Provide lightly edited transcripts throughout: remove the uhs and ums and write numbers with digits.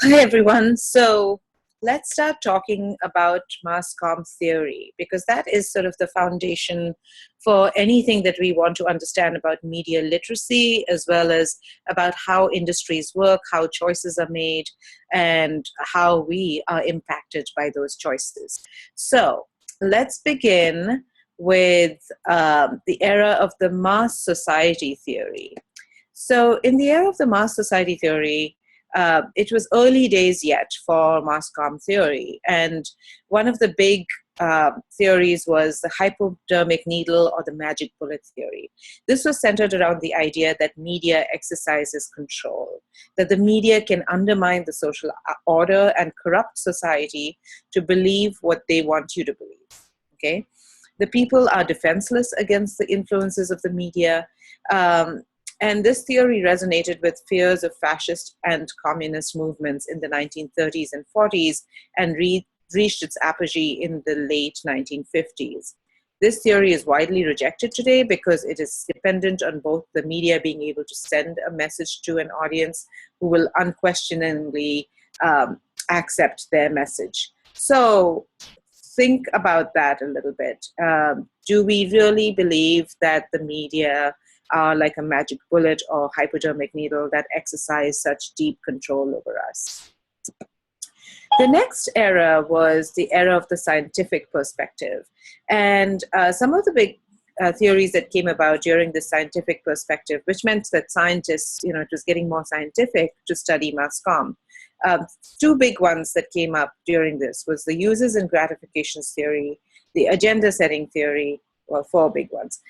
Hi, everyone. So let's start talking about mass comm theory, because that is sort of the foundation for anything that we want to understand about media literacy, as well as about how industries work, how choices are made, and how we are impacted by those choices. So let's begin with the era of the mass society theory. So, in the era of the mass society theory, it was early days yet for mass comm theory. And one of the big theories was the hypodermic needle or the magic bullet theory. This was centered around the idea that media exercises control, that the media can undermine the social order and corrupt society to believe what they want you to believe. Okay? The people are defenseless against the influences of the media. Um, and this theory resonated with fears of fascist and communist movements in the 1930s and 40s and reached its apogee in the late 1950s. This theory is widely rejected today because it is dependent on both the media being able to send a message to an audience who will unquestioningly accept their message. So think about that a little bit. Do we really believe that the media are like a magic bullet or hypodermic needle that exercise such deep control over us? The next era was the era of the scientific perspective. And some of the big theories that came about during the scientific perspective, which meant that scientists, it was getting more scientific to study mass comm. Two big ones that came up during this was the uses and gratifications theory, the agenda setting theory, well, four big ones,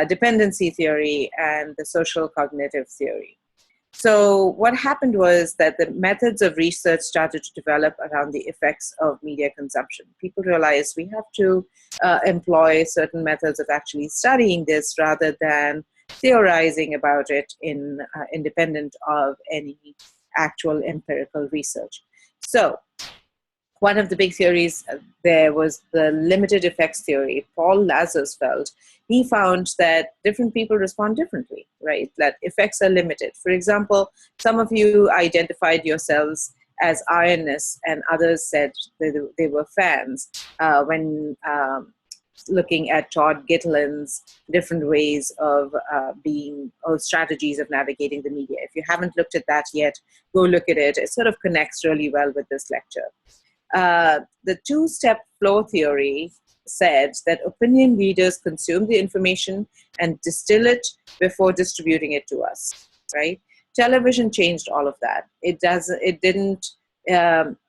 dependency theory, and the social cognitive theory. So what happened was that the methods of research started to develop around the effects of media consumption. People realized we have to employ certain methods of actually studying this rather than theorizing about it independent of any actual empirical research. So one of the big theories there was the limited effects theory. Paul Lazarsfeld, he found that different people respond differently, right? That effects are limited. For example, some of you identified yourselves as ironists, and others said they were fans when looking at Todd Gitlin's different ways of being, or strategies of navigating the media. If you haven't looked at that yet, go look at it. It sort of connects really well with this lecture. The two-step flow theory said that opinion leaders consume the information and distill it before distributing it to us, right? Television changed all of that. It didn't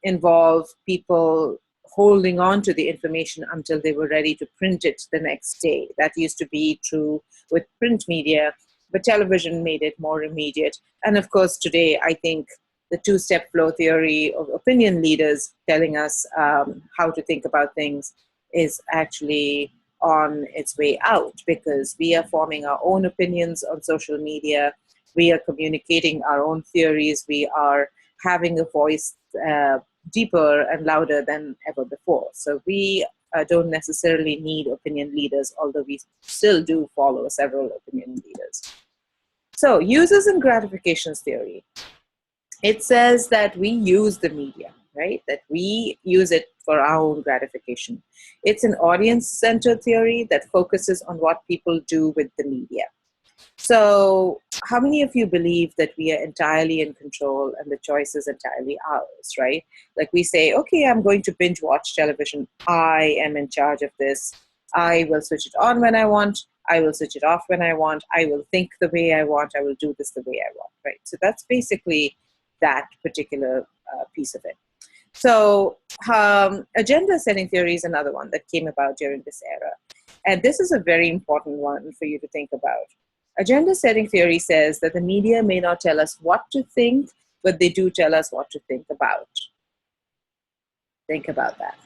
involve people holding on to the information until they were ready to print it the next day. That used to be true with print media, but television made it more immediate. And of course, today, I think the two-step flow theory of opinion leaders telling us how to think about things is actually on its way out, because we are forming our own opinions on social media. We are communicating our own theories. We are having a voice deeper and louder than ever before. So we don't necessarily need opinion leaders, although we still do follow several opinion leaders. So uses and gratifications theory. It says that we use the media, right? That we use it for our own gratification. It's an audience-centered theory that focuses on what people do with the media. So how many of you believe that we are entirely in control and the choice is entirely ours, right? Like we say, okay, I'm going to binge watch television. I am in charge of this. I will switch it on when I want. I will switch it off when I want. I will think the way I want. I will do this the way I want, right? So that's basically that particular piece of it. So agenda setting theory is another one that came about during this era. And this is a very important one for you to think about. Agenda setting theory says that the media may not tell us what to think, but they do tell us what to think about. Think about that.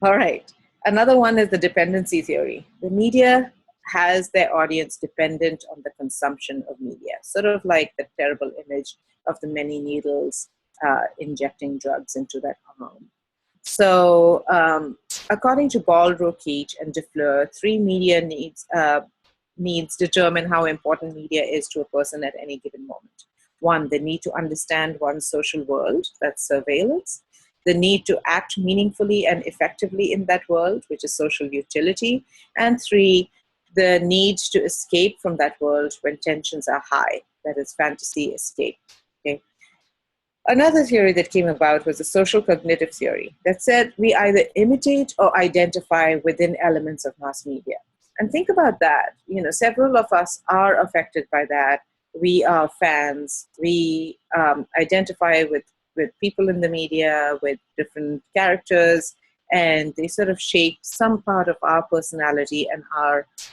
All right. Another one is the dependency theory. The media has their audience dependent on the consumption of media, sort of like the terrible image of the many needles injecting drugs into that arm. So according to Ball, Rokeach, and DeFleur, three media needs determine how important media is to a person at any given moment. One, the need to understand one's social world, that's surveillance. The need to act meaningfully and effectively in that world, which is social utility. And three, the need to escape from that world when tensions are high, that is fantasy escape. Okay. Another theory that came about was the social cognitive theory that said we either imitate or identify within elements of mass media. And think about that. Several of us are affected by that. We are fans. We identify with people in the media, with different characters, and they sort of shape some part of our personality and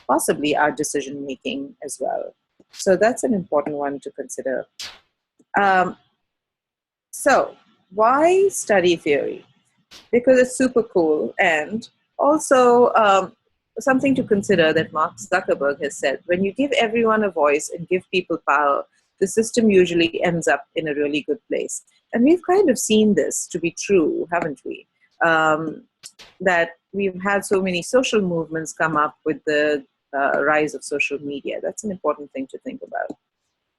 possibly our decision making as well. So that's an important one to consider. So why study theory? Because it's super cool, and also something to consider that Mark Zuckerberg has said, when you give everyone a voice and give people power, the system usually ends up in a really good place. And we've kind of seen this to be true, haven't we? That we've had so many social movements come up with the rise of social media. That's an important thing to think about.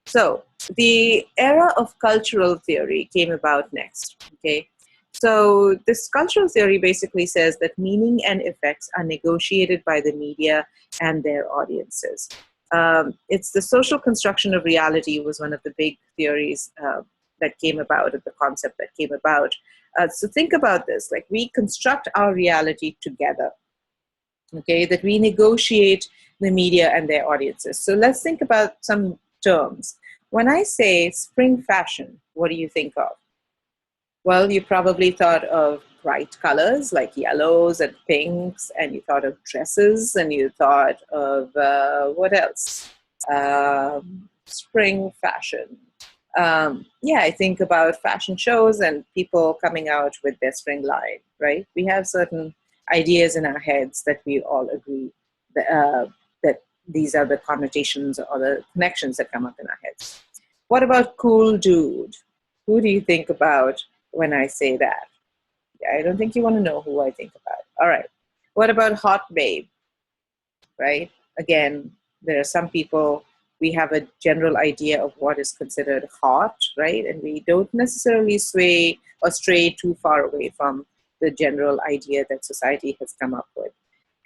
So the era of cultural theory came about next, okay? So this cultural theory basically says that meaning and effects are negotiated by the media and their audiences. It's the social construction of reality was one of the big theories that came about, the concept that came about. So think about this, like we construct our reality together, okay, that we negotiate the media and their audiences. So let's think about some terms. When I say spring fashion, what do you think of? Well, you probably thought of bright colors like yellows and pinks, and you thought of dresses, and you thought of what else? Spring fashion. I think about fashion shows and people coming out with their spring line, right? We have certain ideas in our heads that we all agree that these are the connotations or the connections that come up in our heads. What about cool dude? Who do you think about when I say that? I don't think you want to know who I think about. All right. What about hot babe? Right? Again, there are some people, we have a general idea of what is considered hot, right? And we don't necessarily sway or stray too far away from the general idea that society has come up with.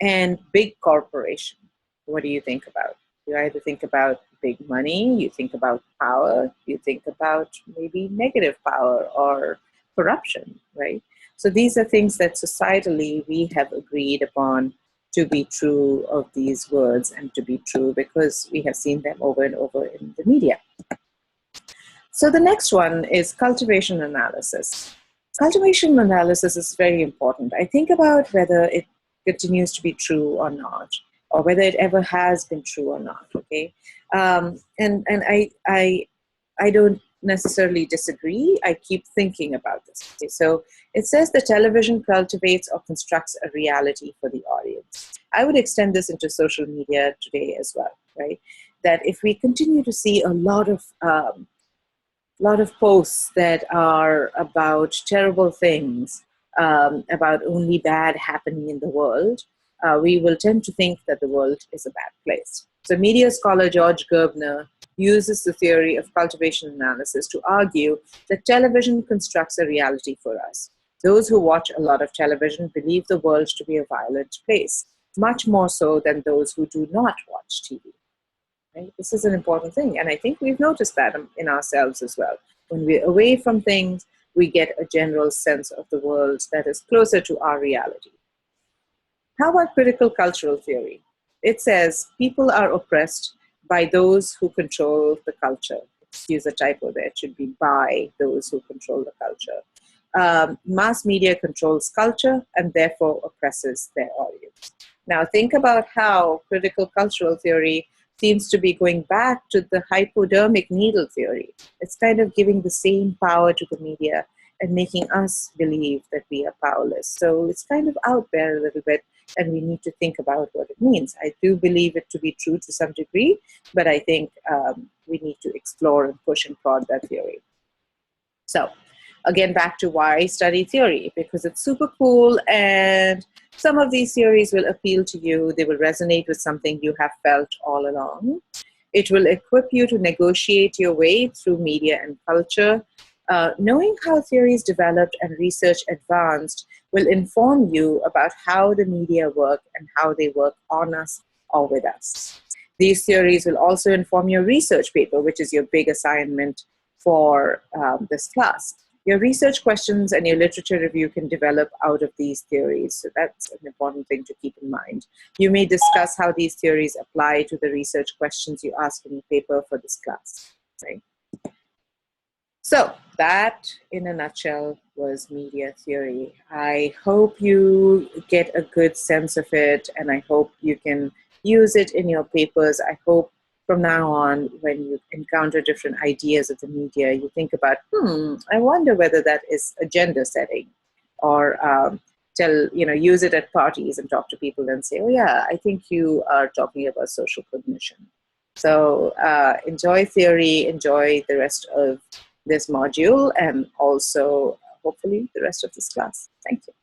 And big corporation, what do you think about? You either think about big money, you think about power, you think about maybe negative power or corruption, right? So these are things that societally we have agreed upon to be true of these words and to be true because we have seen them over and over in the media. So the next one is cultivation analysis. Cultivation analysis is very important. I think about whether it continues to be true or not, or whether it ever has been true or not, okay? And I don't necessarily disagree. I keep thinking about this. Okay? So it says the television cultivates or constructs a reality for the audience. I would extend this into social media today as well, right? That if we continue to see a lot of posts that are about terrible things, about only bad happening in the world, we will tend to think that the world is a bad place. So media scholar George Gerbner uses the theory of cultivation analysis to argue that television constructs a reality for us. Those who watch a lot of television believe the world to be a violent place, much more so than those who do not watch TV. Right? This is an important thing, and I think we've noticed that in ourselves as well. When we're away from things, we get a general sense of the world that is closer to our reality. How about critical cultural theory? It says people are oppressed by those who control the culture. Excuse the typo there. It should be by those who control the culture. Mass media controls culture and therefore oppresses their audience. Now think about how critical cultural theory seems to be going back to the hypodermic needle theory. It's kind of giving the same power to the media and making us believe that we are powerless. So it's kind of out there a little bit, and we need to think about what it means. I do believe it to be true to some degree, but I think we need to explore and push and prod that theory. So again, back to why study theory, because it's super cool, and some of these theories will appeal to you. They will resonate with something you have felt all along. It will equip you to negotiate your way through media and culture. Knowing how theories developed and research advanced will inform you about how the media work and how they work on us or with us. These theories will also inform your research paper, which is your big assignment for this class. Your research questions and your literature review can develop out of these theories. So that's an important thing to keep in mind. You may discuss how these theories apply to the research questions you ask in your paper for this class. Right? So that, in a nutshell, was media theory. I hope you get a good sense of it, and I hope you can use it in your papers. I hope from now on, when you encounter different ideas of the media, you think about, I wonder whether that is agenda setting, or use it at parties and talk to people and say, oh yeah, I think you are talking about social cognition. So enjoy theory, enjoy the rest of this module, and also hopefully the rest of this class. Thank you.